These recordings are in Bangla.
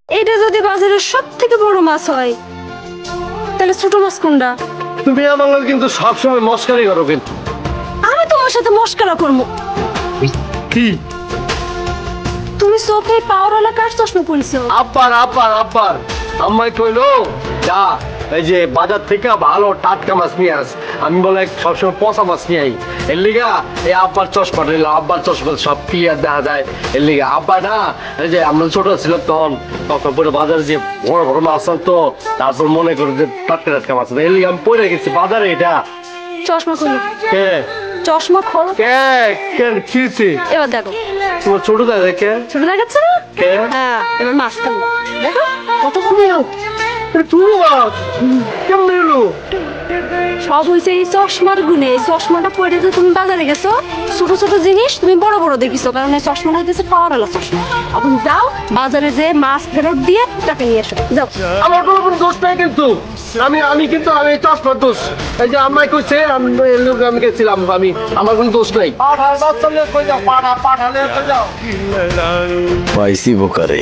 এটা যদি বাজারের সবথেকে বড় মাছ হয় তাহলে ছোট মাছ কোনটা? তুমি আমার লগে কিন্তু সবসময় মস্কারি করো কিন্তু। আমি তোমার সাথে মস্করা করবো? কি? তুমি চোখে পাওয়ারওয়ালা কার চশমা পরিছো? আব্বার আব্বার আব্বার আম্মাই কইলো যা এই যে বাজার থেকে ভালো টাটকা মাছ নিয়ে আস। আমি বলে সবসময় পচা মাছ নিয়ে আই। এর লিগা এই আব্বার চশমা নিলাম। আব্বার চশমা সব ক্লিয়ার দেখা যায়। এর লিগা আব্বা না এই যে আমরা ছোট ছিলাম তখন পুরো বাজারে যে বড় বড় মাছ আনতো, তারপর মনে করো যে টাটকা টাটকা মাছ। এর লিগা আমি পড়ে গেছি বাজারে। এটা চশমা খুলো। কে? চশমা খোল। কে কে কিছি? এবার দেখো। তোমার ছোট দাদা দেখে? ছোট দেখাচ্ছে না? কে? হ্যাঁ, এবার মাছ খাবো। দেখো কত সুন্দর। তুমি মাছ কেমন এলো? সব হয়েছে এই চশমার গুণে। এই চশমাটা পরে যে তুমি বাজারে গেছো, ছোট ছোট জিনিস তুমি বড় বড় দেখিছো, কারণ এই চশমাটা হইতেছে পাওয়ারওয়ালা চশমা। এখন যাও বাজারে যে মাছ ফেরত দিয়ে টাকা নিয়ে এসো, যাও। আমার কোনো দোষ নাই কিন্তু। আমি কিন্তু আমি চশমার দোষ। এই যে আমায় কইছে আমি লোক আমি গেছিলাম। আমার কোনো দোষ নাই। পাইছি বোকারে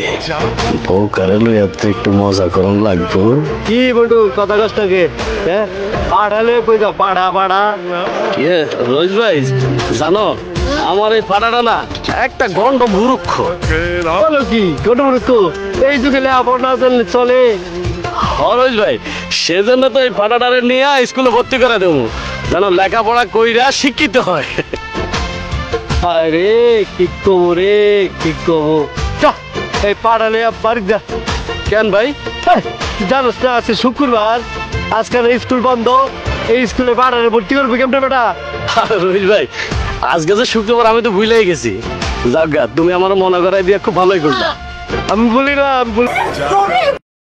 বোকারে লইয়া তো একটু মজা করন লাগবো। কি বন্ধু কথা কষ্টকে হ্যাঁ পাঠালে কই যাও পাড়া পাড়া। ইয়ে রোজ ভাই জানো আমার এই পাড়াটা না একটা গন্ড মূর্খ। বলো কি ছোট মূর্খ? এই যুগে লেখাপড়া না চলে। রোজ ভাই সেজন্য তো এই পাড়াটারে নিয়ে স্কুলে ভর্তি করে দেবো, যেন লেখাপড়া কইরা শিক্ষিত হয়। আরে কি করবো রে কি করবো? এই পাড়ালে বাড়ি যা। কেন ভাই? জানোস না আছে শুক্রবার, আজকাল স্কুল বন্ধ। এই স্কুলে পাড়ালে ভর্তি করবে কেমন বেটা? রোজ ভাই আজকে যে শুক্রবার আমি তো ভুলেই গেছি। যাক গা, তুমি আমার মনে করাই দিয়ে খুব ভালোই করলে। আমি বলি না আমি বলি